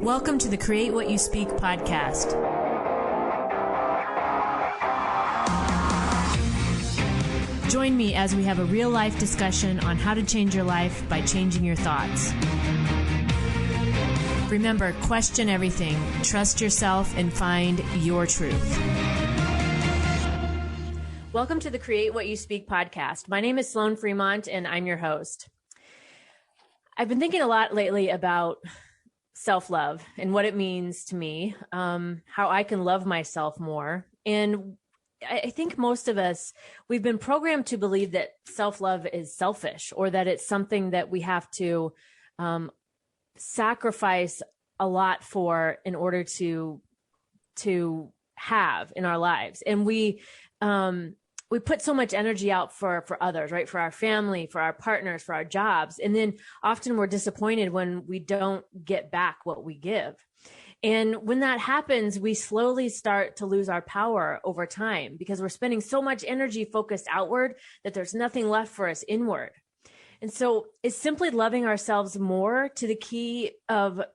Welcome to the Create What You Speak podcast. Join me as we have a real-life discussion on how to change your life by changing your thoughts. Remember, question everything, trust yourself, and find your truth. Welcome to the Create What You Speak podcast. My name is Sloan Fremont, and I'm your host. I've been thinking a lot lately about self-love and what it means to me, how I can love myself more. And I think most of us, we've been programmed to believe that self-love is selfish, or that it's something that we have to sacrifice a lot for in order to have in our lives. And we put so much energy out for others, right? For our family, for our partners, for our jobs. And then often we're disappointed when we don't get back what we give. And when that happens, we slowly start to lose our power over time because we're spending so much energy focused outward that there's nothing left for us inward. And so is simply loving ourselves more the key to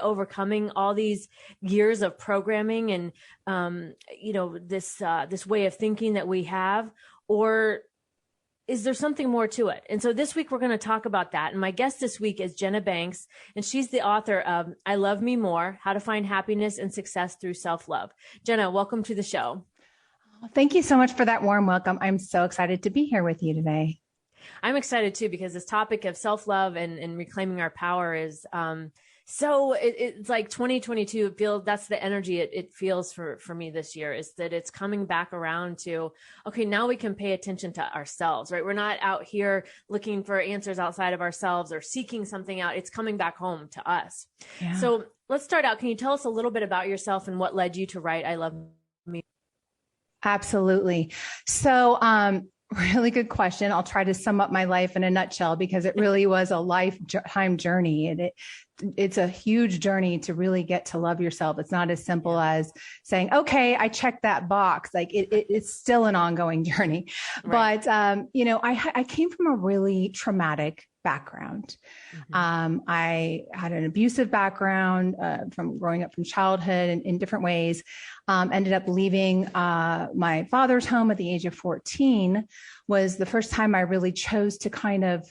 overcoming all these years of programming and, this way of thinking that we have? Or is there something more to it? And so this week we're going to talk about that. And my guest this week is Jenna Banks, and she's the author of I Love Me More, How to Find Happiness and Success Through Self-Love. Jenna, welcome to the show. Thank you so much for that warm welcome. I'm so excited to be here with you today. I'm excited too, because this topic of self-love and reclaiming our power is it's like 2022. That's the energy it feels for me this year, is that it's coming back around to, okay, now we can pay attention to ourselves, right? We're not out here looking for answers outside of ourselves or seeking something out. It's coming back home to us. Yeah. So let's start out. Can you tell us a little bit about yourself and what led you to write I Love Me? Absolutely. So, really good question. I'll try to sum up my life in a nutshell because it really was a lifetime journey. And it's a huge journey to really get to love yourself. It's not as simple as saying, okay, I checked that box. Like it's still an ongoing journey. Right. But, I came from a really traumatic background. Mm-hmm. I had an abusive background from growing up from childhood in different ways. Ended up leaving my father's home at the age of 14 was the first time I really chose to kind of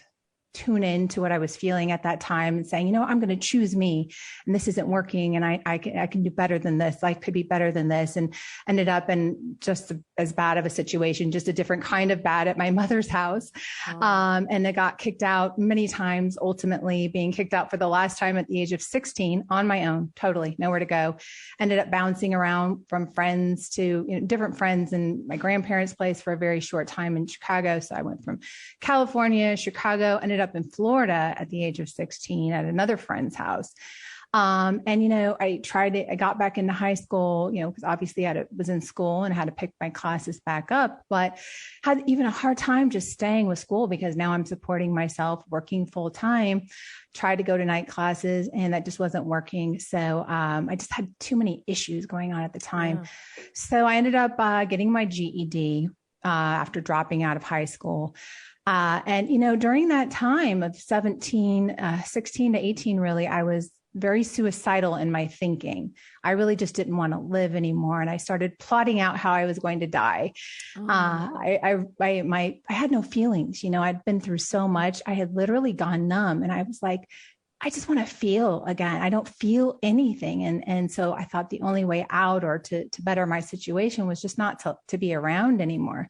tune in to what I was feeling at that time and saying, I'm going to choose me, and this isn't working, and I can do better than this. Life could be better than this. And ended up in just as bad of a situation, just a different kind of bad at my mother's house. Oh. And I got kicked out many times, ultimately being kicked out for the last time at the age of 16 on my own, totally nowhere to go. Ended up bouncing around from friends to different friends in my grandparents' place for a very short time in Chicago. So I went from California, Chicago, ended up in Florida at the age of 16 at another friend's house. I got back into high school, because obviously was in school and had to pick my classes back up, but had even a hard time just staying with school because now I'm supporting myself, working full time, tried to go to night classes, and that just wasn't working. So, I just had too many issues going on at the time. Yeah. So I ended up, getting my GED, after dropping out of high school. During that time of 16 to 18, really, I was very suicidal in my thinking. I really just didn't want to live anymore. And I started plotting out how I was going to die. Oh. I had no feelings, I'd been through so much. I had literally gone numb, and I was like, I just want to feel again. I don't feel anything. And so I thought the only way out or to better my situation was just not to be around anymore.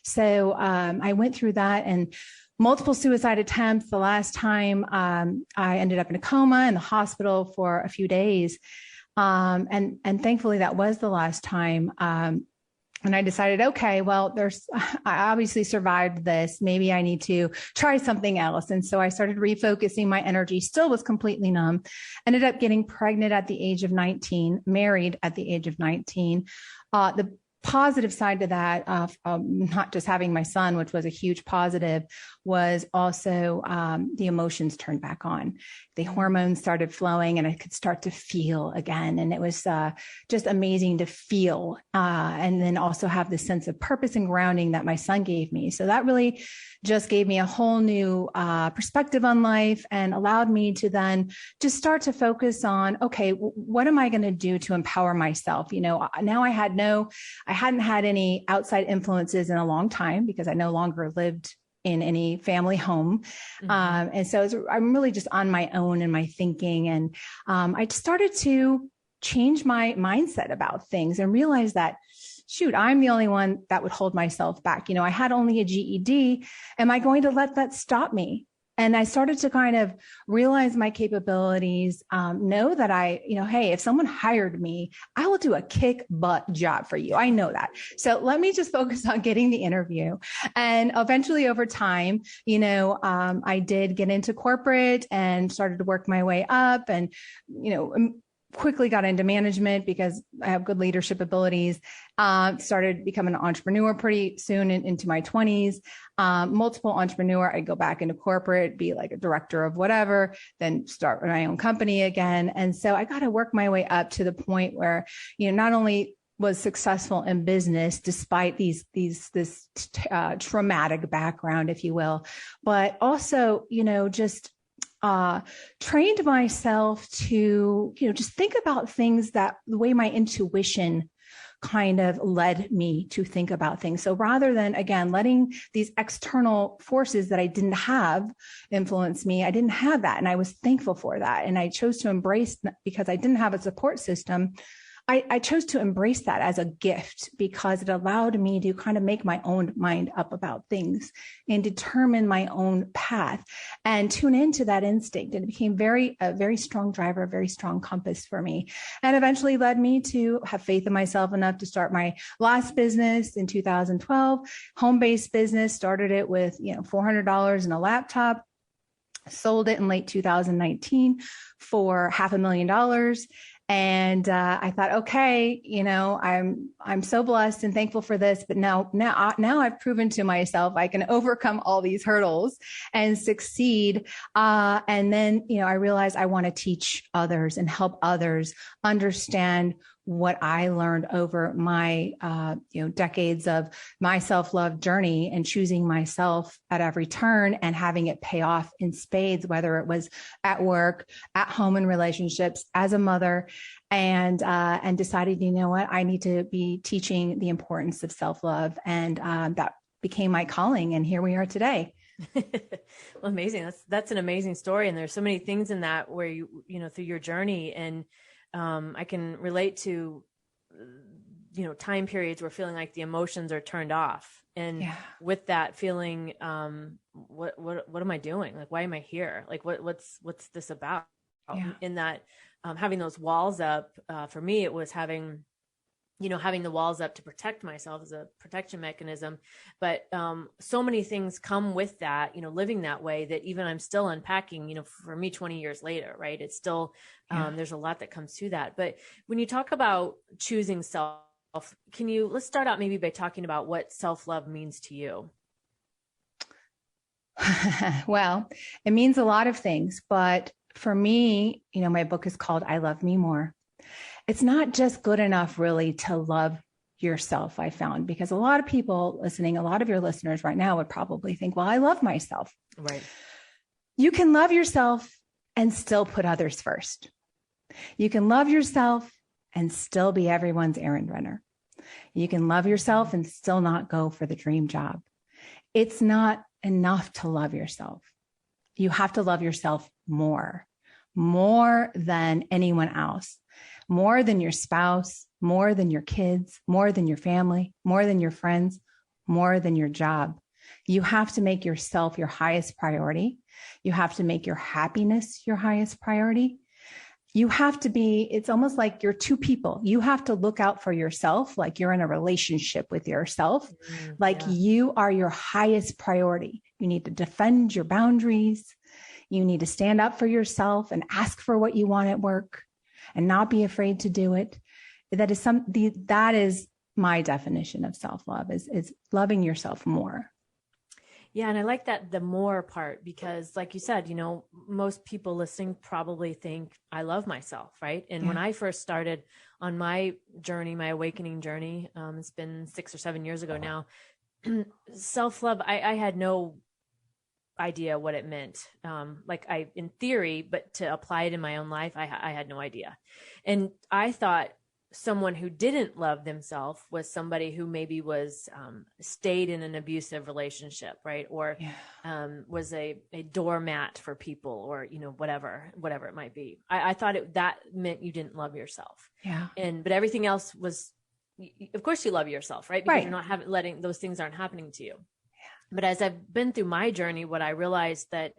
So I went through that and multiple suicide attempts. The last time I ended up in a coma in the hospital for a few days. And thankfully that was the last time. And I decided, okay, well, I obviously survived this. Maybe I need to try something else. And so I started refocusing my energy, still was completely numb, ended up getting pregnant at the age of 19, married at the age of 19. The positive side to that, not just having my son, which was a huge positive, was also the emotions turned back on. The hormones started flowing and I could start to feel again. And it was just amazing to feel and then also have this sense of purpose and grounding that my son gave me. So that really just gave me a whole new perspective on life and allowed me to then just start to focus on, okay, what am I going to do to empower myself? Now I hadn't had any outside influences in a long time because I no longer lived in any family home. Mm-hmm. And so I'm really just on my own in my thinking. And I started to change my mindset about things and realize that, shoot, I'm the only one that would hold myself back. I had only a GED. Am I going to let that stop me? And I started to kind of realize my capabilities, know that hey, if someone hired me, I will do a kick butt job for you. I know that. So let me just focus on getting the interview. And eventually over time, I did get into corporate and started to work my way up and, quickly got into management because I have good leadership abilities, started becoming an entrepreneur pretty soon into my 20s, multiple entrepreneur. I'd go back into corporate, be like a director of whatever, then start my own company again. And so I got to work my way up to the point where, not only was successful in business despite this traumatic background, if you will, but also, just trained myself to, just think about things that the way my intuition kind of led me to think about things. So rather than, again, letting these external forces that I didn't have influence me, I didn't have that. And I was thankful for that. And I chose to embrace, because I didn't have a support system, I chose to embrace that as a gift because it allowed me to kind of make my own mind up about things and determine my own path and tune into that instinct. And it became a very strong driver, a very strong compass for me, and eventually led me to have faith in myself enough to start my last business in 2012, home-based business. Started it with, $400 and a laptop. Sold it in late 2019 for $500,000. And I thought, okay, I'm so blessed and thankful for this. But now I've proven to myself I can overcome all these hurdles and succeed. And then, I realized I want to teach others and help others understand what I learned over my, decades of my self-love journey and choosing myself at every turn and having it pay off in spades, whether it was at work, at home, in relationships, as a mother, and decided, I need to be teaching the importance of self-love. And that became my calling. And here we are today. Well, amazing. That's an amazing story. And there's so many things in that where you through your journey, and I can relate to, time periods where feeling like the emotions are turned off. And with that feeling, what am I doing? Like, why am I here? Like, what's this about? In that, having those walls up, for me, it was having the walls up to protect myself as a protection mechanism. But so many things come with that, living that way, that even I'm still unpacking, for me, 20 years later, right? It's still, there's a lot that comes to that. But when you talk about choosing self, let's start out maybe by talking about what self-love means to you. Well, it means a lot of things, but for me, my book is called I Love Me More. It's not just good enough really to love yourself, I found, because a lot of people listening, a lot of your listeners right now would probably think, well, I love myself. Right. You can love yourself and still put others first. You can love yourself and still be everyone's errand runner. You can love yourself and still not go for the dream job. It's not enough to love yourself. You have to love yourself more than anyone else, more than your spouse, more than your kids, more than your family, more than your friends, more than your job. You have to make yourself your highest priority. You have to make your happiness your highest priority. You have to be, it's almost like you're two people. You have to look out for yourself like you're in a relationship with yourself, you are your highest priority. You need to defend your boundaries. You need to stand up for yourself and ask for what you want at work and not be afraid to do it. That is my definition of self-love, is loving yourself more. Yeah. And I like that the more part, because like you said, most people listening probably think I love myself. Right. And when I first started on my journey, my awakening journey, it's been 6 or 7 years ago now, self-love, I had no idea what it meant. In theory, but to apply it in my own life, I had no idea. And I thought someone who didn't love themselves was somebody who maybe was stayed in an abusive relationship, right? Or was a doormat for people, or whatever it might be. I thought that meant you didn't love yourself. Yeah. But everything else was, of course you love yourself, right? Because you're not letting those things aren't happening to you. Yeah. But as I've been through my journey, what I realized that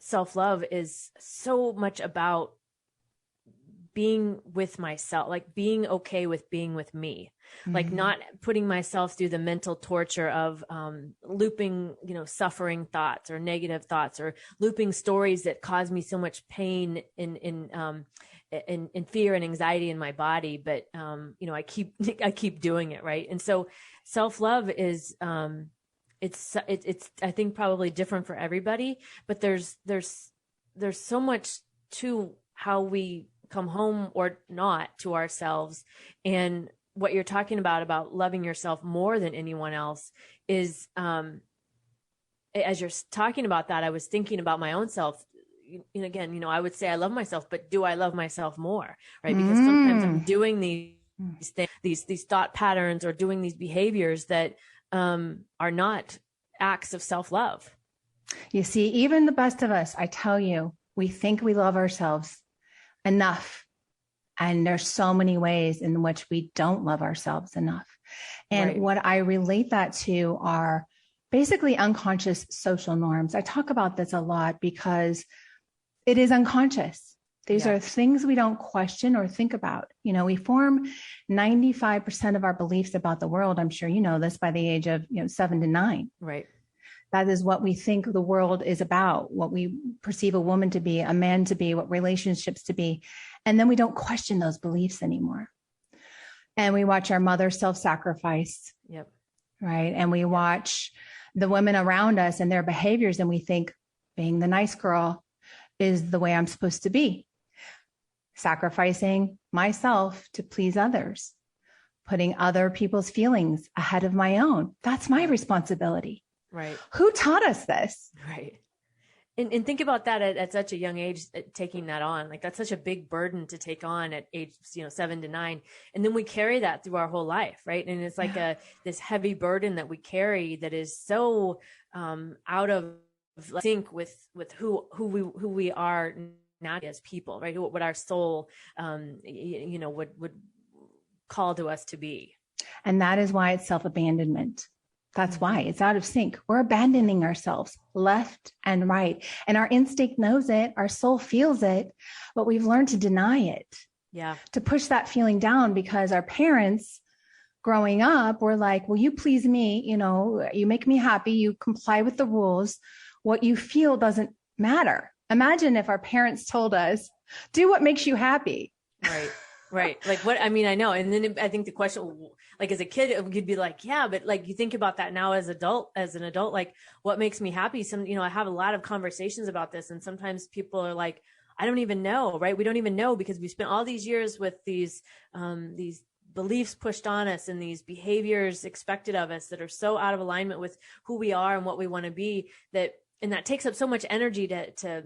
self-love is so much about being with myself, like being okay with being with me, like not putting myself through the mental torture of looping, suffering thoughts or negative thoughts, or looping stories that cause me so much pain in fear and anxiety in my body. But I keep doing it, right? And so self-love is it's I think probably different for everybody, but there's so much to how we come home or not to ourselves. And what you're talking about loving yourself more than anyone else is, as you're talking about that, I was thinking about my own self. And again, I would say I love myself, but do I love myself more? Right. Because sometimes I'm doing these things, these thought patterns, or doing these behaviors that are not acts of self-love. You see, even the best of us, I tell you, we think we love ourselves enough. And there's so many ways in which we don't love ourselves enough. And what I relate that to are basically unconscious social norms. I talk about this a lot because it is unconscious. These are things we don't question or think about. We form 95% of our beliefs about the world. I'm sure you know this by the age of 7 to 9. Right. That is what we think the world is about, what we perceive a woman to be, a man to be, what relationships to be. And then we don't question those beliefs anymore. And we watch our mother self-sacrifice. Yep. Right. And we watch the women around us and their behaviors, and we think being the nice girl is the way I'm supposed to be. Sacrificing myself to please others, putting other people's feelings ahead of my own. That's my responsibility. Right. Who taught us this? Right. And think about that at such a young age, taking that on, like that's such a big burden to take on at age, 7 to 9. And then we carry that through our whole life. Right. And it's like this heavy burden that we carry that is so out of sync with who we are now as people, right? What our soul, would call to us to be. And that is why it's self-abandonment. That's why it's out of sync. We're abandoning ourselves left and right. And our instinct knows it. Our soul feels it, but we've learned to deny it. Yeah. To push that feeling down, because our parents growing up were like, well, you please me, you make me happy. You comply with the rules. What you feel doesn't matter. Imagine if our parents told us, do what makes you happy. Right. Right. Like what, I know. And then I think the question, like as a kid, you'd be like, yeah, but like you think about that now as an adult, like what makes me happy? I have a lot of conversations about this. And sometimes people are like, I don't even know. Right. We don't even know, because we spent all these years with these beliefs pushed on us and these behaviors expected of us that are so out of alignment with who we are and what we want to be, and that takes up so much energy to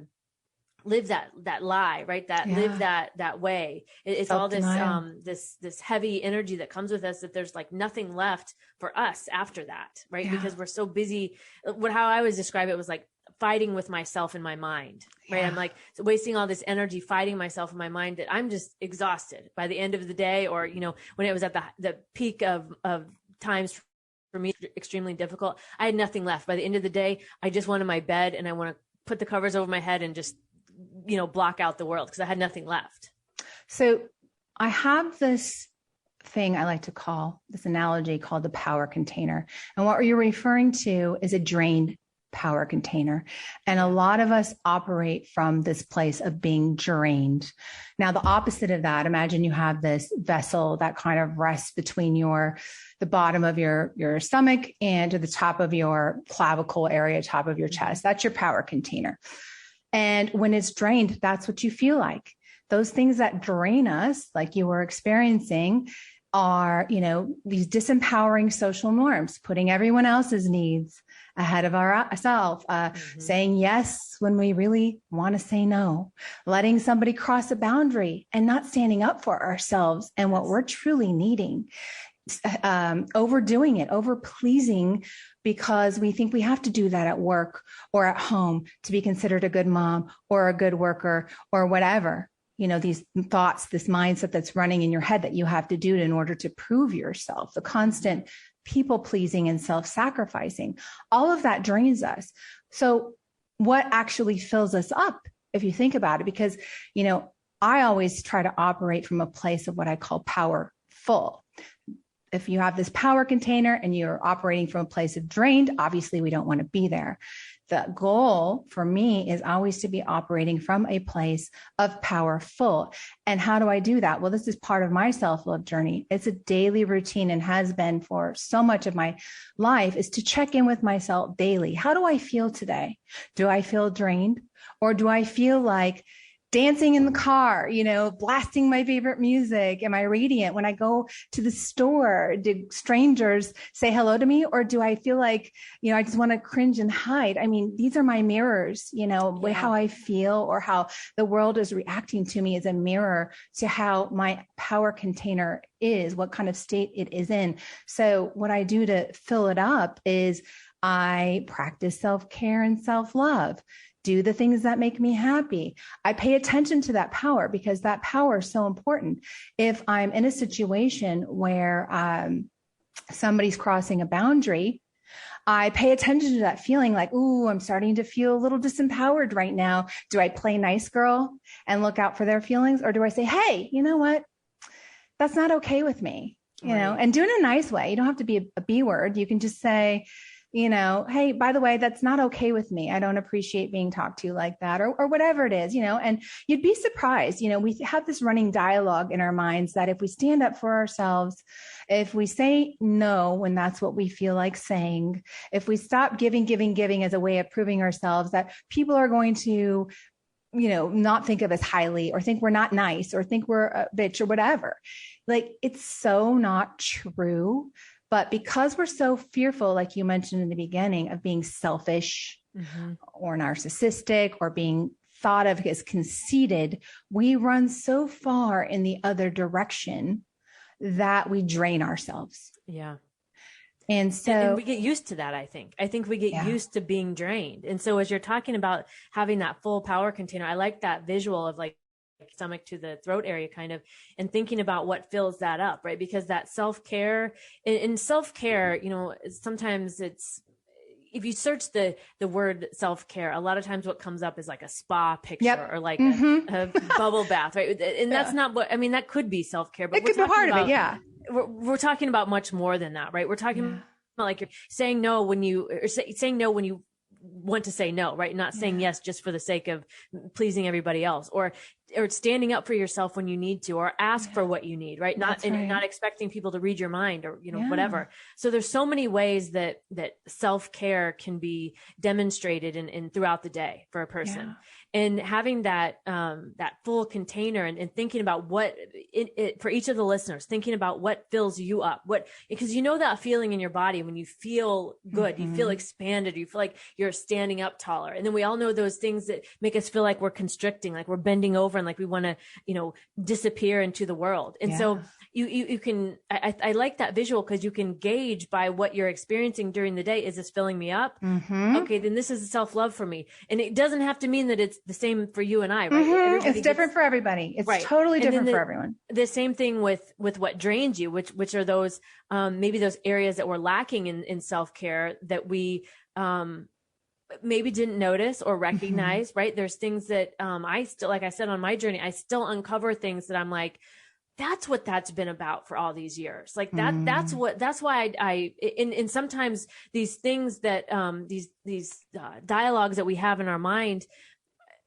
live that lie, right? Live that way. It's all this heavy energy that comes with us, that there's like nothing left for us after that, right? Yeah. Because we're so busy. How I always describe it was like fighting with myself in my mind, right? Yeah. I'm like wasting all this energy fighting myself in my mind that I'm just exhausted by the end of the day, or, when it was at the peak of times for me, extremely difficult. I had nothing left. By the end of the day, I just wanted my bed and I want to put the covers over my head and just block out the world, because I had nothing left. So I have this thing I like to call, this analogy called the power container. And what you're referring to is a drain power container. And a lot of us operate from this place of being drained. Now, the opposite of that, imagine you have this vessel that kind of rests between the bottom of your stomach and to the top of your clavicle area, top of your chest. That's your power container. And when it's drained, that's what you feel like. Those things that drain us, like you were experiencing, are, these disempowering social norms, putting everyone else's needs ahead of ourselves, saying yes when we really want to say no, letting somebody cross a boundary and not standing up for ourselves and what we're truly needing, overdoing it, over pleasing, because we think we have to do that at work or at home to be considered a good mom or a good worker or whatever. These thoughts, this mindset that's running in your head that you have to do it in order to prove yourself, the constant people pleasing and self-sacrificing, all of that drains us. So what actually fills us up, if you think about it? Because, I always try to operate from a place of what I call powerful. If you have this power container and you're operating from a place of drained, obviously we don't want to be there. The goal for me is always to be operating from a place of powerful. And how do I do that? Well, this is part of my self-love journey. It's a daily routine and has been for so much of my life, is to check in with myself daily. How do I feel today? Do I feel drained? Or do I feel like dancing in the car, blasting my favorite music? Am I radiant when I go to the store? Do strangers say hello to me? Or do I feel like, I just want to cringe and hide? I mean, these are my mirrors, how I feel or how the world is reacting to me is a mirror to how my power container is, what kind of state it is in. So what I do to fill it up is I practice self-care and self-love. Do the things that make me happy. I pay attention to that power because that power is so important. If I'm in a situation where somebody's crossing a boundary, I pay attention to that feeling like, ooh, I'm starting to feel a little disempowered right now. Do I play nice girl and look out for their feelings? Or do I say, hey, you know what? That's not okay with me, and do it in a nice way. You don't have to be a B word. You can just say, hey, by the way, that's not okay with me. I don't appreciate being talked to like that, or whatever it is, and you'd be surprised. We have this running dialogue in our minds that if we stand up for ourselves, if we say no when that's what we feel like saying, if we stop giving as a way of proving ourselves, that people are going to, not think of us highly or think we're not nice or think we're a bitch or whatever. Like, it's so not true. But because we're so fearful, like you mentioned in the beginning, of being selfish or narcissistic or being thought of as conceited, we run so far in the other direction that we drain ourselves. Yeah. And so and we get used to that, I think. We get used to being drained. And so as you're talking about having that full power container, I like that visual of like stomach to the throat area kind of, and thinking about what fills that up, right? Because that self-care, in self-care, sometimes it's, if you search the word self-care, a lot of times what comes up is like a spa picture or like a bubble bath, right? And that's not what, that could be self-care, but it could be part of it. Yeah. We're talking about much more than that, right? We're talking about like you're saying no when you, or saying no when you want to say no, right? Not saying yes just for the sake of pleasing everybody else, or standing up for yourself when you need to, or ask for what you need, right? Not expecting people to read your mind or, whatever. So there's so many ways that self-care can be demonstrated in throughout the day for a person. And having that full container and thinking about what for each of the listeners, thinking about what fills you up, because that feeling in your body when you feel good, you feel expanded, you feel like you're standing up taller. And then we all know those things that make us feel like we're constricting, like we're bending over and like we want to, disappear into the world. And so you can, I like that visual because you can gauge by what you're experiencing during the day. Is this filling me up? Okay, then this is self-love for me. And it doesn't have to mean that it's the same for you and I, right? It's different for everybody. It's totally different for everyone. The same thing with what drains you, which are those, maybe those areas that we're lacking in self-care that we, maybe didn't notice or recognize, right? There's things that, I still, like I said, on my journey, I still uncover things that I'm like, that's what that's been about for all these years. Like that's why and sometimes these things that, these dialogues that we have in our mind,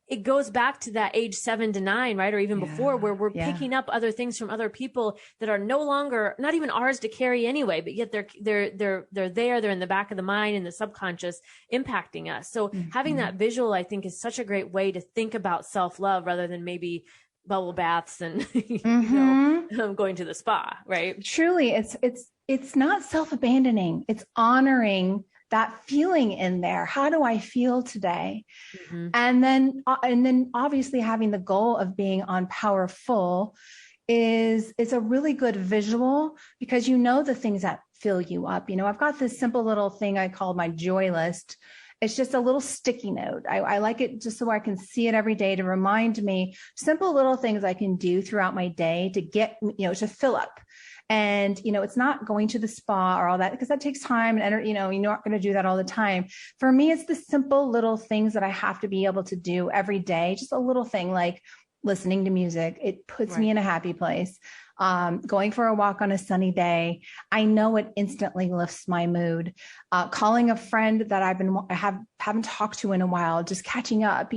it goes back to that age 7 to 9, right? Or even before, where we're picking up other things from other people that are no longer, not even ours to carry anyway, but yet they're in the back of the mind and the subconscious impacting us. So having that visual, I think, is such a great way to think about self-love rather than maybe bubble baths and, going to the spa, right? Truly, it's not self-abandoning. It's honoring that feeling in there. How do I feel today? And then obviously having the goal of being on powerful is a really good visual, because the things that fill you up. I've got this simple little thing I call my joy list. It's just a little sticky note. I like it just so I can see it every day to remind me simple little things I can do throughout my day to get, to fill up. And, it's not going to the spa or all that, because that takes time and, you're not going to do that all the time. For me, it's the simple little things that I have to be able to do every day. Just a little thing like listening to music. It puts me in a happy place. Going for a walk on a sunny day. I know it instantly lifts my mood. Calling a friend that haven't talked to in a while, just catching up,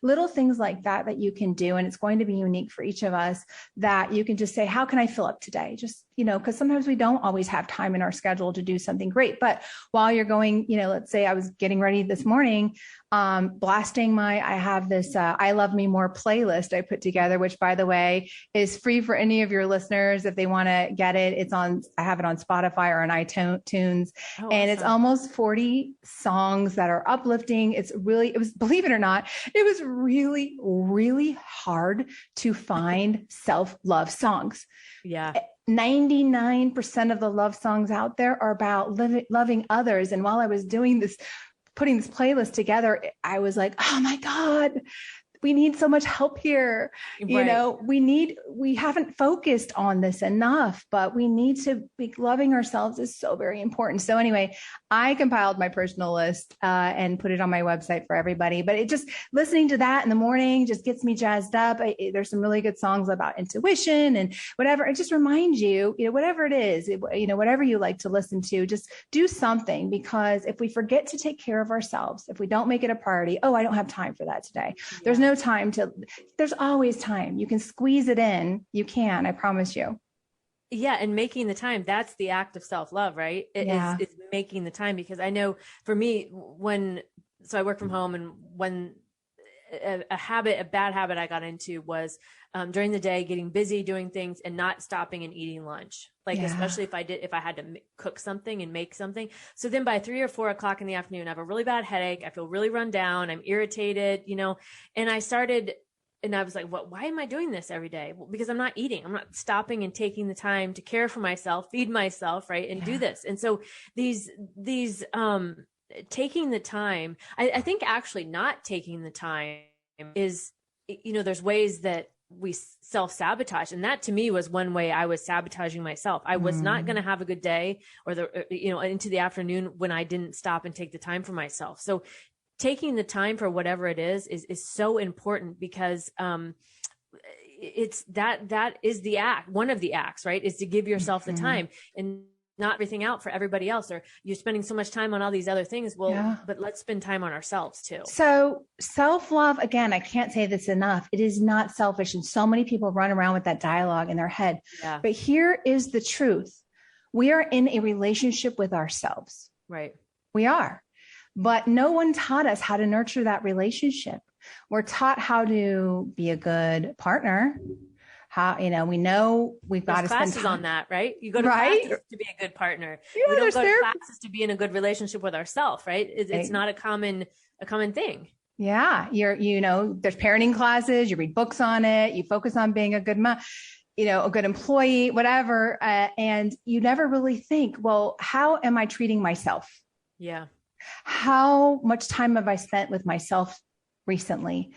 little things like that you can do. And it's going to be unique for each of us, that you can just say, how can I fill up today? Just, because sometimes we don't always have time in our schedule to do something great. But while you're going, let's say I was getting ready this morning, blasting I have this, I Love Me More playlist I put together, which, by the way, is free for any of your listeners. If they want to get it, I have it on Spotify or on iTunes. Oh, and it's almost 40 songs that are uplifting. Believe it or not, it was really, really hard to find self-love songs. Yeah. 99% of the love songs out there are about loving others. And while I was putting this playlist together, I was like, oh my God, we need so much help here. We haven't focused on this enough, but we need to be loving ourselves is so very important. So anyway, I compiled my personal list and put it on my website for everybody, but it just, listening to that in the morning just gets me jazzed up. There's some really good songs about intuition and whatever. It just reminds you, whatever it is, whatever you like to listen to, just do something, because if we forget to take care of ourselves, if we don't make it a priority, I don't have time for that today. There's no time there's always time. You can squeeze it in. You can, I promise you. Yeah. And making the time, that's the act of self-love, right? It's making the time, because I know for me, so I work from home, and when a bad habit I got into was during the day, getting busy doing things and not stopping and eating lunch. Especially if I had to cook something and make something. So then by 3 or 4 o'clock in the afternoon, I have a really bad headache. I feel really run down. I'm irritated, and I was like, why am I doing this every day? Well, because I'm not eating. I'm not stopping and taking the time to care for myself, feed myself, right? And do this. And so these taking the time, I think actually not taking the time is, there's ways that we self-sabotage. And that to me was one way I was sabotaging myself. I was not going to have a good day or into the afternoon when I didn't stop and take the time for myself. So taking the time for whatever it is so important, because it's that is the act. One of the acts, right, is to give yourself the time and not everything out for everybody else, or you're spending so much time on all these other things. But let's spend time on ourselves too. So self-love, again, I can't say this enough. It is not selfish. And so many people run around with that dialogue in their head. Yeah. But here is the truth. We are in a relationship with ourselves. Right. We are. But no one taught us how to nurture that relationship. We're taught how to be a good partner. How, we know we've got to spend classes on that, right? You go to classes to be a good partner. We don't go to classes to be in a good relationship with ourselves, right? It's not a common thing. Yeah. There's parenting classes, you read books on it, you focus on being a good mom, a good employee, whatever. And you never really think, well, how am I treating myself? Yeah. How much time have I spent with myself recently?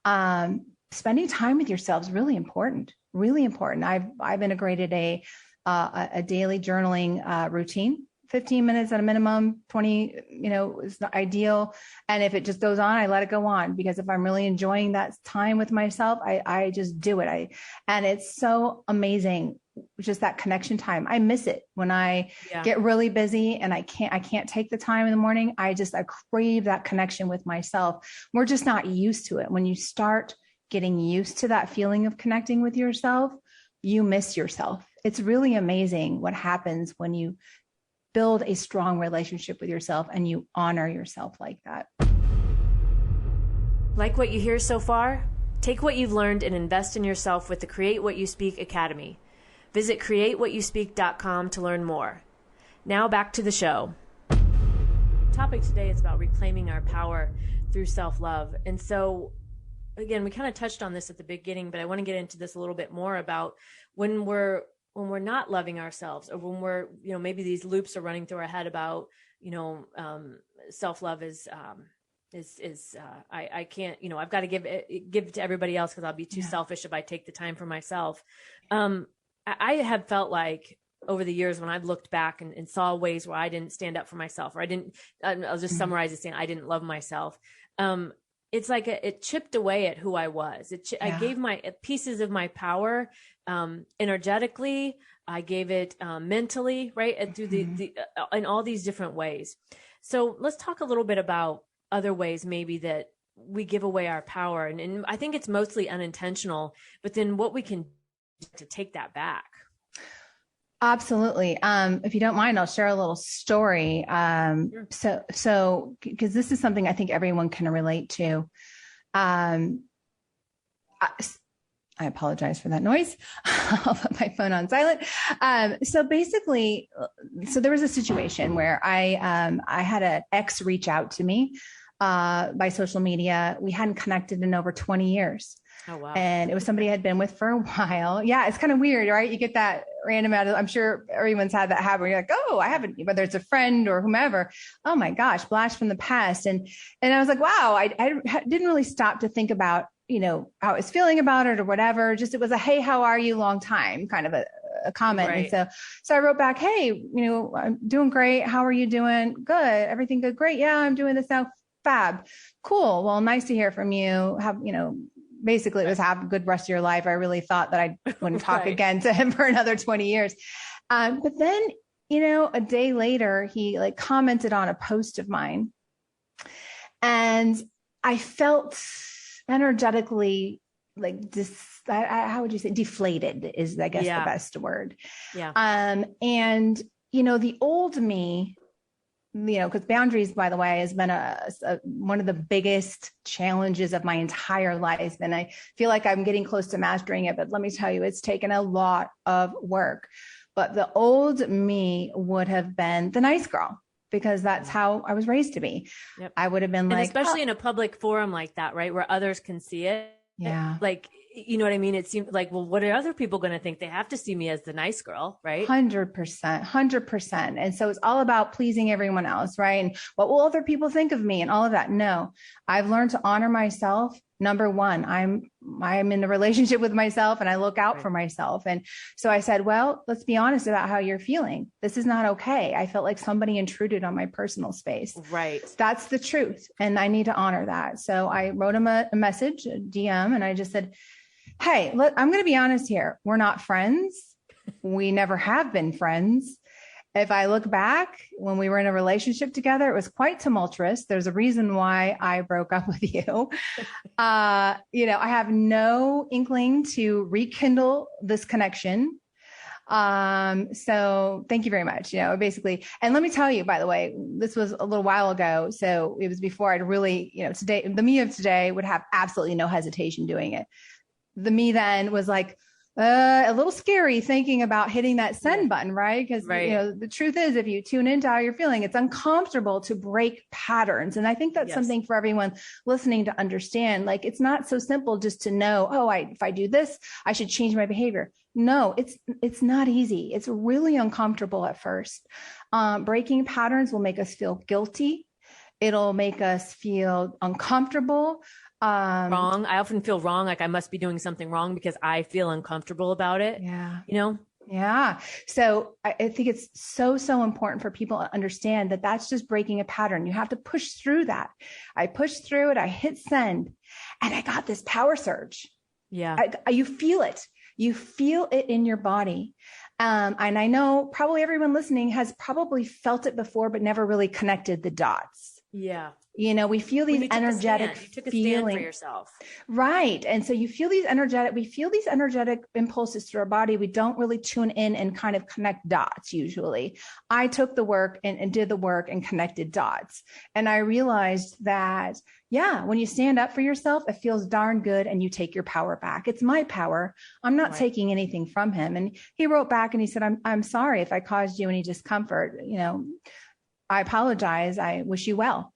Spending time with yourself is really important. Really important. I've integrated a daily journaling routine 15 minutes at a minimum, 20, is not ideal. And if it just goes on, I let it go on, because if I'm really enjoying that time with myself, I just do it. And it's so amazing. Just that connection time. I miss it when I get really busy and I can't take the time in the morning. I crave that connection with myself. We're just not used to it. When you start getting used to that feeling of connecting with yourself, you miss yourself. It's really amazing what happens when you build a strong relationship with yourself and you honor yourself like that. Like what you hear so far? Take what you've learned and invest in yourself with the Create What You Speak Academy. Visit createwhatyouspeak.com to learn more. Now back to the show. The topic today is about reclaiming our power through self-love. And so, again, we kind of touched on this at the beginning, but I want to get into this a little bit more about when we're not loving ourselves, or when we're, maybe these loops are running through our head about, self-love I can't, I've got to give it to everybody else because I'll be too selfish if I take the time for myself. I have felt like over the years when I've looked back and saw ways where I didn't stand up for myself, or I'll just summarize it saying I didn't love myself. It's like it chipped away at who I was. I gave my pieces of my power, energetically. I gave it, mentally, right. And through in all these different ways. So let's talk a little bit about other ways maybe that we give away our power. And I think it's mostly unintentional, but then what we can to take that back. Absolutely. If you don't mind, I'll share a little story. Sure. So, because this is something I think everyone can relate to. I apologize for that noise. I'll put my phone on silent. So basically, there was a situation where I had an ex reach out to me by social media. We hadn't connected in over 20 years. Oh, wow. And it was somebody I had been with for a while. Yeah, it's kind of weird, right? You get that random out of, I'm sure everyone's had that habit where you're like, oh, I haven't, whether it's a friend or whomever. Oh my gosh, blast from the past. And I was like, wow, I didn't really stop to think about, how I was feeling about it or whatever. Just, it was a, hey, how are you? Long time kind of a comment. Right. And so I wrote back, hey, I'm doing great. How are you doing? Good. Everything good? Great. Yeah, I'm doing this now. Fab. Cool. Well, nice to hear from you. Basically it was have a good rest of your life. I really thought that I wouldn't talk again to him for another 20 years. But then, a day later, he commented on a post of mine, and I felt energetically how would you say, deflated is, I guess, the best word. Yeah. And the old me, because boundaries, by the way, has been one of the biggest challenges of my entire life. And I feel like I'm getting close to mastering it, but let me tell you, it's taken a lot of work. But the old me would have been the nice girl, because that's how I was raised to be. Yep. I would have been especially in a public forum like that, right? Where others can see it. Yeah. You know what I mean? It seemed like, well, what are other people going to think? They have to see me as the nice girl, right? 100%. And so it's all about pleasing everyone else, right? And what will other people think of me and all of that? No, I've learned to honor myself. Number one, I'm in a relationship with myself, and I look out for myself. And so I said, well, let's be honest about how you're feeling. This is not okay. I felt like somebody intruded on my personal space. Right. That's the truth. And I need to honor that. So I wrote him a message, a DM, and I just said, hey, I'm going to be honest here. We're not friends. We never have been friends. If I look back, when we were in a relationship together, it was quite tumultuous. There's a reason why I broke up with you. I have no inkling to rekindle this connection. So thank you very much. Basically, and let me tell you, by the way, this was a little while ago. So it was before I'd really, today, the me of today would have absolutely no hesitation doing it. The me then was like, a little scary thinking about hitting that send button, right? Because, the truth is, if you tune into how you're feeling, it's uncomfortable to break patterns. And I think that's something for everyone listening to understand. It's not so simple just to know, if I do this, I should change my behavior. No, it's not easy. It's really uncomfortable at first. Breaking patterns will make us feel guilty. It'll make us feel uncomfortable. Wrong. I often feel wrong. Like I must be doing something wrong because I feel uncomfortable about it. Yeah. Yeah. So I think it's so, so important for people to understand that that's just breaking a pattern. You have to push through that. I pushed through it. I hit send and I got this power surge. Yeah. You feel it. You feel it in your body. And I know probably everyone listening has probably felt it before, but never really connected the dots. Yeah. You know, we feel these energetic you took a stand for yourself. Right. And so we feel these energetic impulses through our body. We don't really tune in and kind of connect dots usually. I took the work and did the work and connected dots. And I realized that, yeah, when you stand up for yourself, it feels darn good and you take your power back. It's my power. I'm not taking anything from him. And he wrote back and he said, I'm sorry if I caused you any discomfort. You know, I apologize. I wish you well.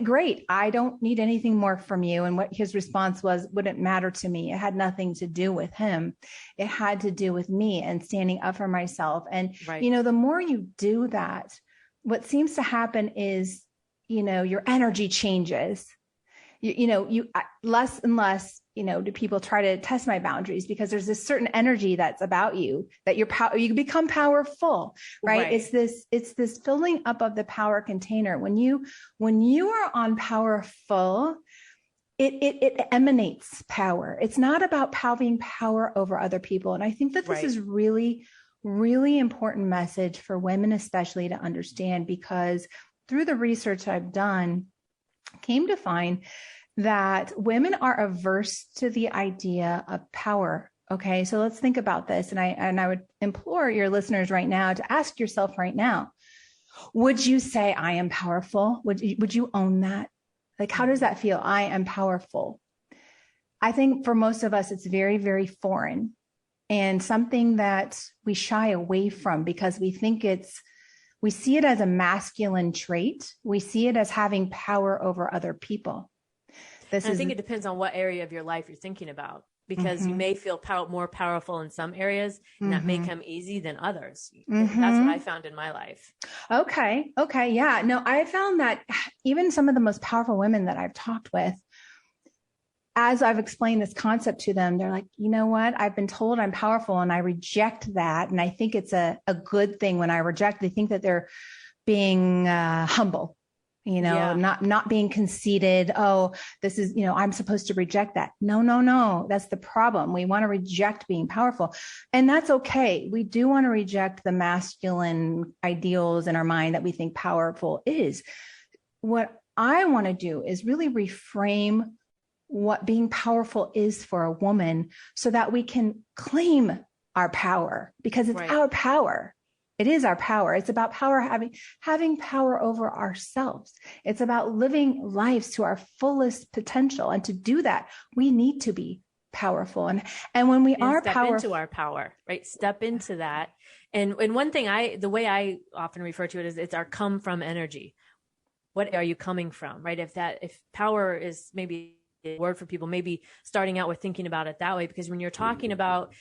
Great. I don't need anything more from you. And what his response was, wouldn't matter to me. It had nothing to do with him. It had to do with me and standing up for myself. And, you know, the more you do that, what seems to happen is, you know, your energy changes. You less and less, you know, do people try to test my boundaries because there's this certain energy that's about you that you become powerful, right? It's this filling up of the power container. When you are on powerful, it emanates power. It's not about having power over other people. And I think that this is really, really important message for women, especially to understand, because through the research I've done, came to find that women are averse to the idea of power. Okay, so let's think about this. And I would implore your listeners right now to ask yourself right now, would you say I am powerful? Would you own that? Like, how does that feel? I am powerful. I think for most of us, it's very, very foreign and something that we shy away from because we see it as a masculine trait. We see it as having power over other people. I think it depends on what area of your life you're thinking about, because you may feel more powerful in some areas and that may come easy than others. That's what I found in my life. Okay. Yeah. No, I found that even some of the most powerful women that I've talked with, as I've explained this concept to them, they're like, you know what? I've been told I'm powerful and I reject that. And I think it's a good thing when I reject. They think that they're being humble, you know, not being conceited. Oh, this is, you know, I'm supposed to reject that. No. That's the problem. We want to reject being powerful. And that's okay. We do want to reject the masculine ideals in our mind that we think powerful is. What I want to do is really reframe what being powerful is for a woman so that we can claim our power, because it's our power. It is our power. It's about power, having power over ourselves. It's about living lives to our fullest potential. And to do that, we need to be powerful. And when we are powerful, into our power, right? Step into that. And one thing the way I often refer to it is it's our come from energy. What are you coming from, right? If power is maybe a word for people, maybe starting out with thinking about it that way, because when you're talking about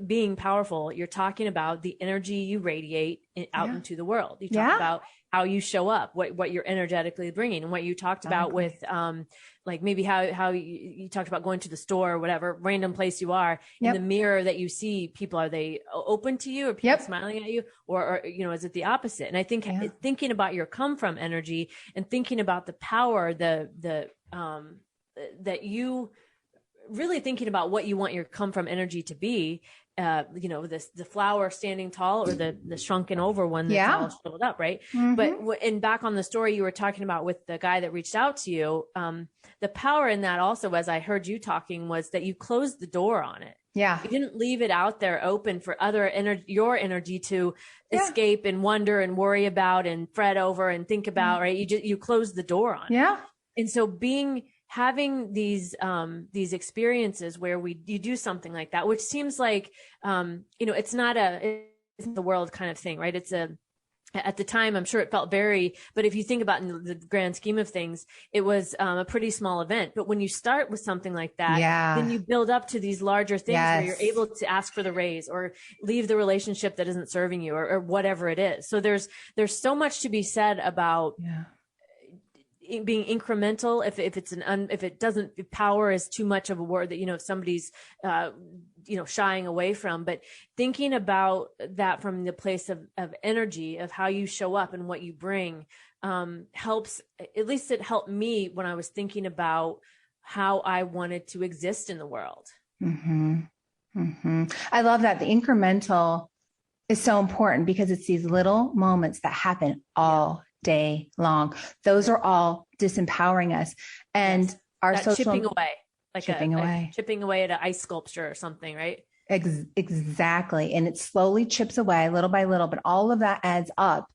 being powerful, you're talking about the energy you radiate out into the world. You talk about how you show up, what you're energetically bringing, and what you talked about with, like maybe how you talked about going to the store or whatever random place you are, in the mirror that you see people, are they open to you, or people smiling at you, or you know, is it the opposite? And I think thinking about your come from energy and thinking about the power, that you really thinking about what you want your come from energy to be, you know, the flower standing tall or the shrunken over one that's all shriveled up, right? But and back on the story you were talking about with the guy that reached out to you, the power in that also, as I heard you talking, was that you closed the door on it. Yeah. You didn't leave it out there open for your energy to escape and wonder and worry about and fret over and think about, right? You closed the door on it. Yeah. And so having these experiences where you do something like that, which seems like, you know, it's the world kind of thing, right? At the time, I'm sure it felt but if you think about in the grand scheme of things, it was a pretty small event. But when you start with something like that, then you build up to these larger things where you're able to ask for the raise or leave the relationship that isn't serving you, or whatever it is. So there's so much to be said about being incremental, if it's if it doesn't, if power is too much of a word that, if somebody's, shying away from, but thinking about that from the place of energy, of how you show up and what you bring, helps. At least it helped me when I was thinking about how I wanted to exist in the world. Mm-hmm. Mm-hmm. I love that. The incremental is so important because it's these little moments that happen all day long. Those are all disempowering us. And our that social chipping away, like chipping away, chipping away at an ice sculpture or something, right? Exactly. And it slowly chips away little by little, but all of that adds up.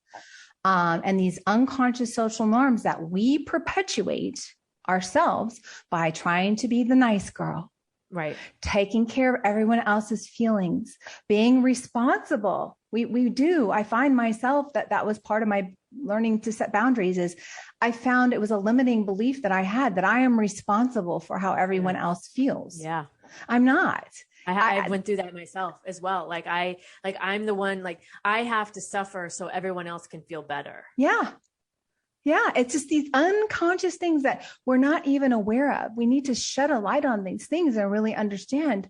And these unconscious social norms that we perpetuate ourselves by trying to be the nice girl, right? Taking care of everyone else's feelings, being responsible. We do. I find myself that was part of my learning to set boundaries. Is I found it was a limiting belief that I had, that I am responsible for how everyone else feels. Yeah. I'm not. I went through that myself as well. I'm the one, I have to suffer so everyone else can feel better. Yeah. Yeah. It's just these unconscious things that we're not even aware of. We need to shed a light on these things and really understand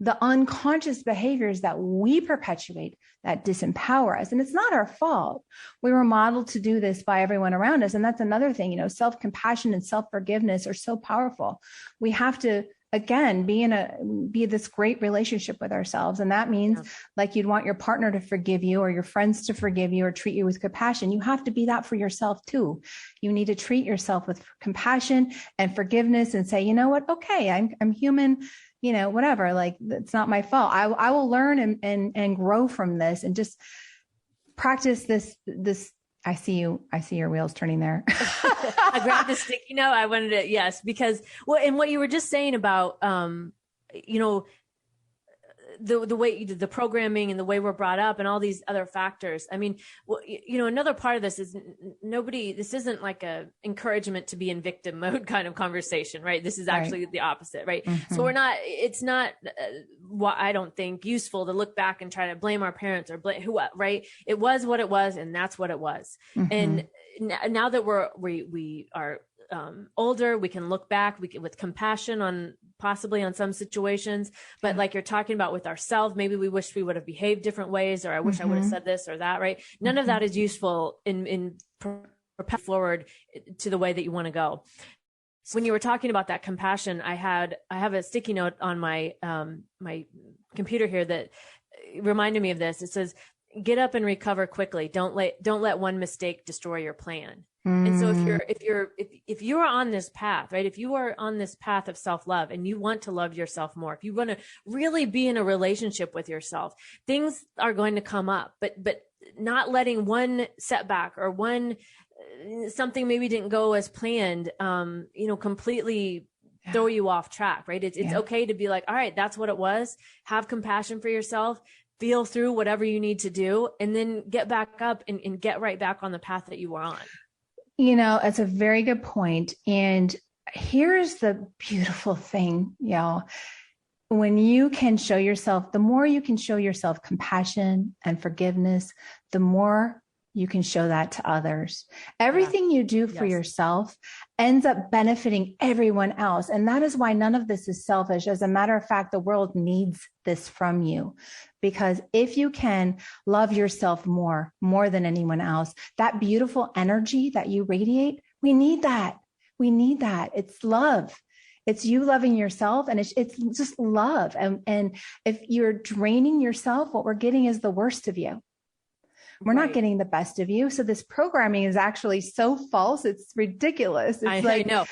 the unconscious behaviors that we perpetuate that disempower us. And it's not our fault. We were modeled to do this by everyone around us. And that's another thing, self-compassion and self-forgiveness are so powerful. We have to, again, be this great relationship with ourselves. And that means like you'd want your partner to forgive you or your friends to forgive you or treat you with compassion. You have to be that for yourself too. You need to treat yourself with compassion and forgiveness and say, you know what? Okay, I'm human, whatever, it's not my fault. I will learn and grow from this and just practice this. I see your wheels turning there. I grabbed the sticky note. I wanted to, yes, because and what you were just saying about, the way the programming and the way we're brought up and all these other factors. I mean, another part of this is this isn't like a encouragement to be in victim mode kind of conversation, right? This is actually the opposite, right? Mm-hmm. So it's not what I don't think useful to look back and try to blame our parents or blame right? It was what it was, and that's what it was. Mm-hmm. And now that we are older, we can look back with compassion possibly on some situations, but like you're talking about with ourselves, maybe we wish we would have behaved different ways, or I wish I would have said this or that, right? None of that is useful in propelling forward to the way that you want to go. So when you were talking about that compassion, I have a sticky note on my my computer here that reminded me of this. It says, "Get up and recover quickly. Don't let one mistake destroy your plan." And so if you're on this path, right? If you are on this path of self-love and you want to love yourself more, if you want to really be in a relationship with yourself, things are going to come up, but not letting one setback or something maybe didn't go as planned, completely throw you off track, right? It's okay to be like, all right, that's what it was. Have compassion for yourself. Feel through whatever you need to do, and then get back up and get right back on the path that you were on. It's a very good point. And here's the beautiful thing, when you can show yourself, the more you can show yourself compassion and forgiveness, the more you can show that to others. Everything you do for yourself ends up benefiting everyone else. And that is why none of this is selfish. As a matter of fact, the world needs this from you, because if you can love yourself more than anyone else, that beautiful energy that you radiate, we need that. We need that. It's love. It's you loving yourself, and it's just love. And if you're draining yourself, what we're getting is the worst of you. We're not getting the best of you. So this programming is actually so false. It's ridiculous. It's I know.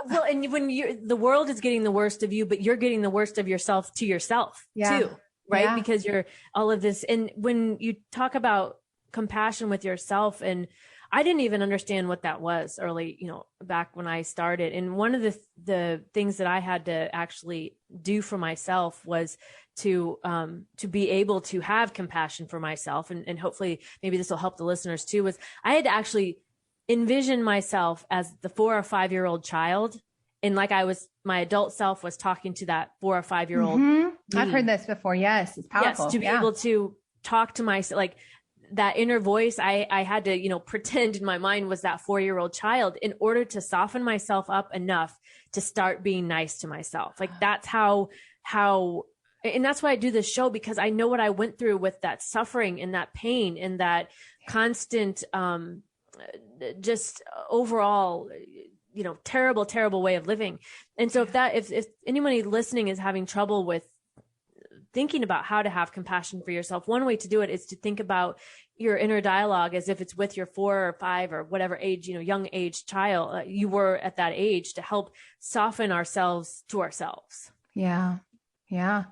Well, and when the world is getting the worst of you, but you're getting the worst of yourself to yourself too, right? Yeah. Because you're all of this. And when you talk about compassion with yourself, and I didn't even understand what that was early, back when I started. And one of the things that I had to actually do for myself was to be able to have compassion for myself. And hopefully maybe this will help the listeners too, was I had to actually envision myself as the 4 or 5 year old child. And my adult self was talking to that 4 or 5 year old. Mm-hmm. I've heard this before. Yes. It's powerful. Yes, to be able to talk to myself, that inner voice, I had to, pretend in my mind was that 4-year-old child in order to soften myself up enough to start being nice to myself. Like that's how, and that's why I do this show, because I know what I went through with that suffering and that pain and that constant, just overall, terrible, terrible way of living. And so if anybody listening is having trouble with thinking about how to have compassion for yourself, one way to do it is to think about your inner dialogue as if it's with your 4 or 5 or whatever age, young age child you were at that age, to help soften ourselves to ourselves. Yeah. Yeah,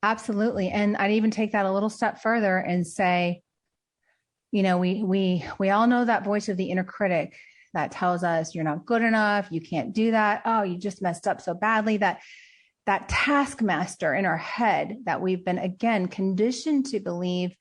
absolutely. And I'd even take that a little step further and say, we all know that voice of the inner critic that tells us you're not good enough. You can't do that. Oh, you just messed up so badly. That taskmaster in our head that we've been, again, conditioned to believe,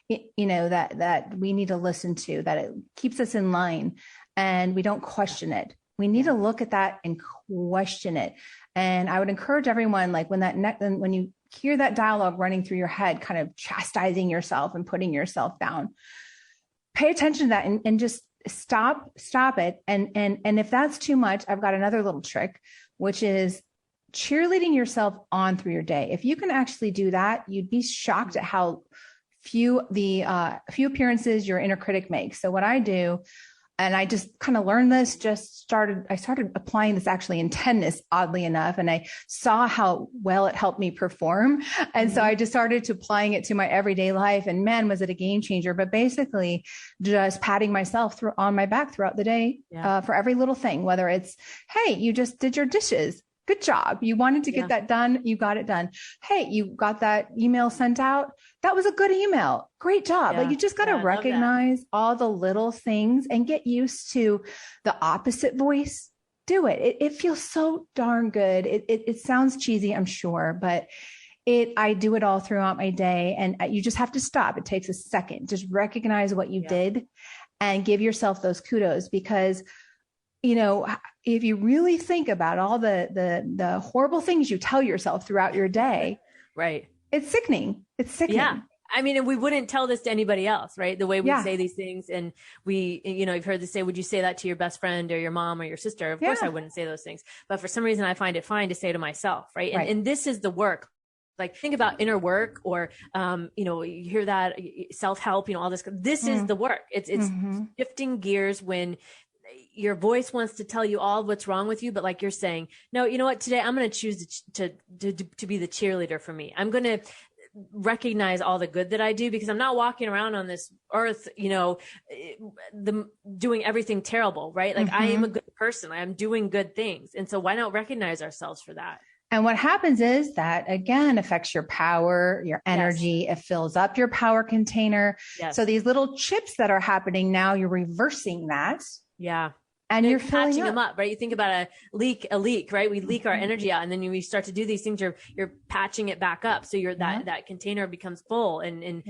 that we need to listen to, that it keeps us in line and we don't question it. We need to look at that and question it. And I would encourage everyone, like when you hear that dialogue running through your head, kind of chastising yourself and putting yourself down, pay attention to that and just stop it. And if that's too much, I've got another little trick, which is cheerleading yourself on through your day. If you can actually do that, you'd be shocked at how few appearances your inner critic makes. So what I do, and I just kind of learned this, I started applying this actually in tennis, oddly enough. And I saw how well it helped me perform. And so I just started to applying it to my everyday life, and man, was it a game changer. But basically just patting myself on my back throughout the day, for every little thing, whether it's, hey, you just did your dishes. Good job. You wanted to get that done. You got it done. Hey, you got that email sent out. That was a good email. Great job. Like you just got to recognize all the little things and get used to the opposite voice. Do it. It feels so darn good. It sounds cheesy, I'm sure, but I do it all throughout my day, and you just have to stop. It takes a second. Just recognize what you did and give yourself those kudos, because if you really think about all the horrible things you tell yourself throughout your day, right? It's sickening. It's sickening. Yeah. I mean, and we wouldn't tell this to anybody else, right? The way we say these things. And you've heard this say, would you say that to your best friend or your mom or your sister? Of course I wouldn't say those things. But for some reason, I find it fine to say to myself, right? And this is the work. Like, think about inner work, or, you hear that self-help, all this. This is the work. It's shifting gears when your voice wants to tell you all what's wrong with you, but like you're saying, no, you know what? Today I'm going to choose to be the cheerleader for me. I'm going to recognize all the good that I do, because I'm not walking around on this earth, doing everything terrible, right? Like I am a good person. I'm doing good things. And so why not recognize ourselves for that? And what happens is that, again, affects your power, your energy. It fills up your power container. So these little chips that are happening now, you're reversing that. Yeah. And you're patching them up, right? You think about a leak, right? We leak our energy out, and then we start to do these things, you're patching it back up. So that container becomes full, and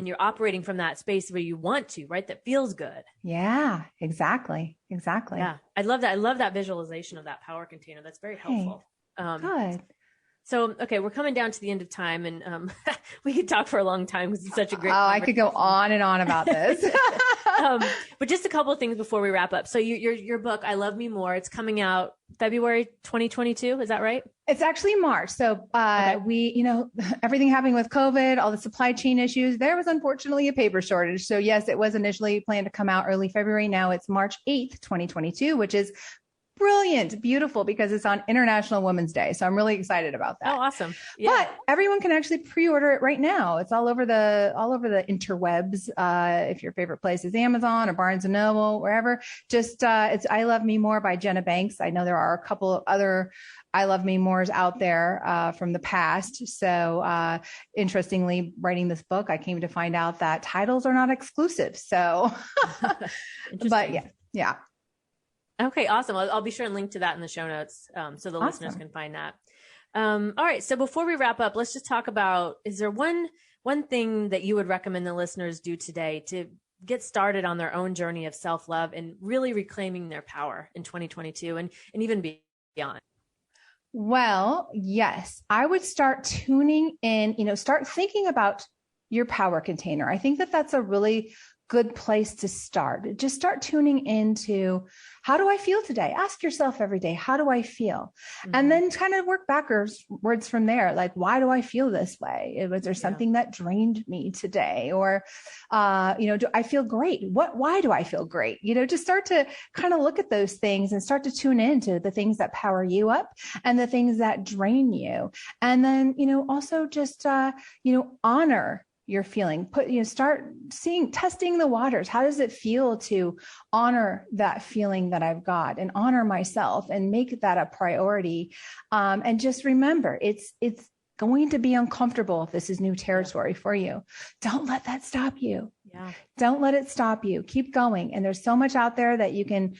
you're operating from that space where you want to, right? That feels good. Yeah, exactly. Yeah. I love that. I love that visualization of that power container. That's very helpful. Good. So, okay, we're coming down to the end of time, and we could talk for a long time because it's such a great I could go on and on about this. But just a couple of things before we wrap up. So your book, I Love Me More, it's coming out February 2022. Is that right? It's actually March. So we, everything happening with COVID, all the supply chain issues, there was unfortunately a paper shortage. So yes, it was initially planned to come out early February. Now it's March 8th, 2022, which is brilliant, beautiful, because it's on International Women's Day. So I'm really excited about that. Oh, awesome. Yeah. But everyone can actually pre-order it right now. It's all over the interwebs. If your favorite place is Amazon or Barnes and Noble, wherever, just, it's I Love Me More by Jenna Banks. I know there are a couple of other I Love Me Mores out there, from the past. So, interestingly, writing this book, I came to find out that titles are not exclusive. So, but yeah. Okay, awesome. I'll be sure and link to that in the show notes, so the listeners can find that. All right. So before we wrap up, let's just talk about, is there one thing that you would recommend the listeners do today to get started on their own journey of self-love and really reclaiming their power in 2022 and even beyond? Well, yes, I would start tuning in, start thinking about your power container. I think that that's a really good place to start. Just start tuning into, how do I feel today? Ask yourself every day, how do I feel? Mm-hmm. And then kind of work backwards from there. Like, why do I feel this way? Was there something that drained me today? Or, do I feel great? Why do I feel great? Just start to kind of look at those things and start to tune into the things that power you up and the things that drain you. And then, also just, honor your feeling. Start testing the waters. How does it feel to honor that feeling that I've got and honor myself and make that a priority? And just remember, it's going to be uncomfortable if this is new territory for you. Don't let that stop you. Yeah. Don't let it stop you. Keep going. And there's so much out there that you can,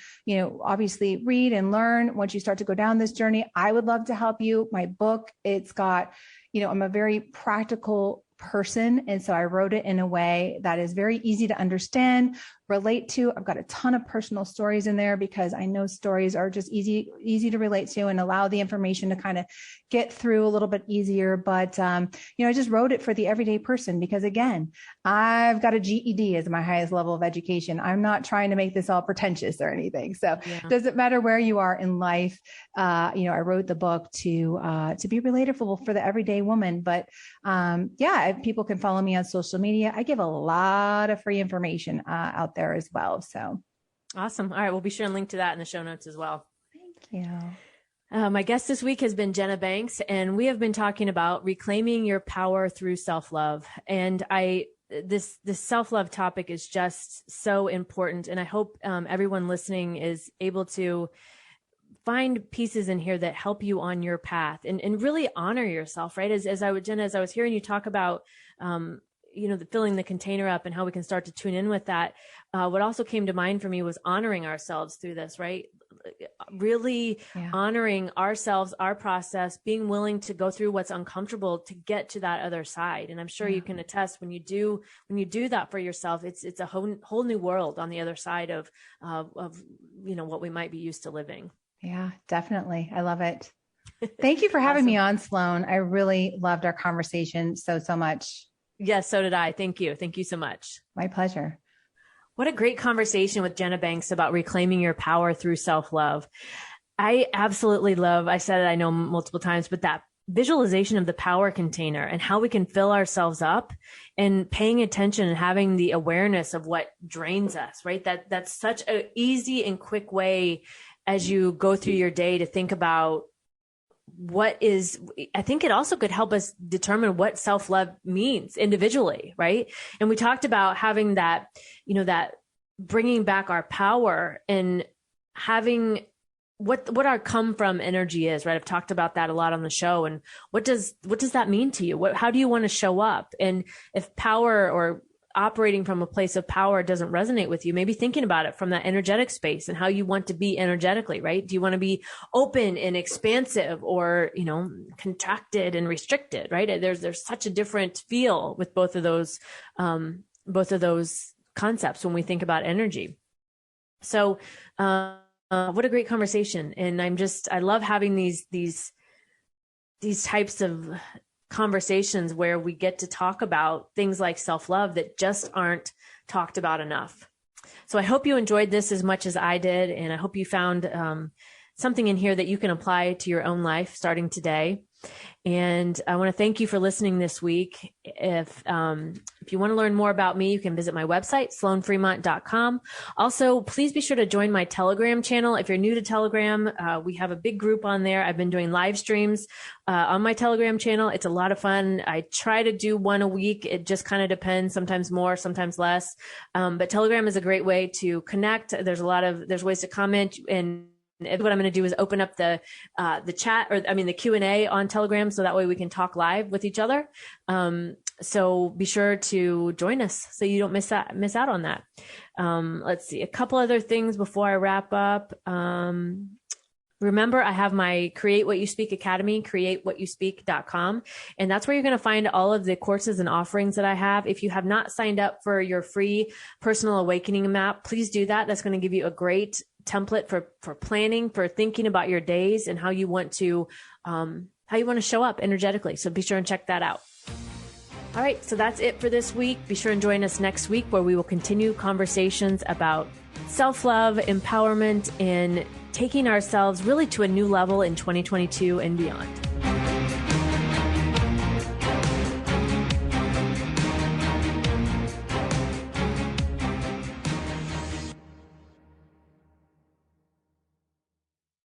obviously read and learn once you start to go down this journey. I would love to help you. My book, it's got, I'm a very practical person. And so I wrote it in a way that is very easy to understand, relate to. I've got a ton of personal stories in there because I know stories are just easy to relate to and allow the information to kind of get through a little bit easier. But, I just wrote it for the everyday person because, again, I've got a GED as my highest level of education. I'm not trying to make this all pretentious or anything. So it doesn't matter where you are in life. I wrote the book to be relatable for the everyday woman. But if people can follow me on social media, I give a lot of free information out there as well. So awesome. All right. We'll be sure and link to that in the show notes as well. Thank you. My guest this week has been Jenna Banks, and we have been talking about reclaiming your power through self-love. And this self-love topic is just so important. And I hope everyone listening is able to find pieces in here that help you on your path and really honor yourself, right? Jenna, as I was hearing you talk about, filling the container up and how we can start to tune in with that. What also came to mind for me was honoring ourselves through this, right? Really honoring ourselves, our process, being willing to go through what's uncomfortable to get to that other side. And I'm sure you can attest when you do that for yourself, it's a whole new world on the other side of what we might be used to living. Yeah, definitely. I love it. Thank you for having me on, Sloan. I really loved our conversation so much. Yes, so did I. Thank you. Thank you so much. My pleasure. What a great conversation with Jenna Banks about reclaiming your power through self-love. I absolutely love, I said it, I know multiple times, but that visualization of the power container and how we can fill ourselves up and paying attention and having the awareness of what drains us, right? That's such an easy and quick way as you go through your day to think about I think it also could help us determine what self-love means individually, right? And we talked about having that, that bringing back our power and having what our come from energy is, right? I've talked about that a lot on the show. And what does that mean to you? How do you want to show up? And if power or operating from a place of power doesn't resonate with you, maybe thinking about it from that energetic space and how you want to be energetically, right? Do you want to be open and expansive or, contracted and restricted, right? There's such a different feel with both of those concepts when we think about energy. So, what a great conversation. And I love having these types of conversations where we get to talk about things like self-love that just aren't talked about enough. So I hope you enjoyed this as much as I did. And I hope you found something in here that you can apply to your own life starting today. And I want to thank you for listening this week. If you want to learn more about me, you can visit my website, sloanfremont.com. Also, please be sure to join my Telegram channel. If you're new to Telegram, we have a big group on there. I've been doing live streams on my Telegram channel. It's a lot of fun. I try to do one a week. It just kind of depends, sometimes more, sometimes less. But Telegram is a great way to connect. There's ways to comment, and what I'm going to do is open up the chat, the Q&A on Telegram, so that way we can talk live with each other. So be sure to join us so you don't miss out on that. Let's see, a couple other things before I wrap up. Remember, I have my Create What You Speak Academy, createwhatyouspeak.com. And that's where you're going to find all of the courses and offerings that I have. If you have not signed up for your free personal awakening map, please do that. That's going to give you a great template for planning, for thinking about your days and how you want to show up energetically. So be sure and check that out. All right, so that's it for this week. Be sure and join us next week where we will continue conversations about self-love, empowerment, and taking ourselves really to a new level in 2022 and beyond.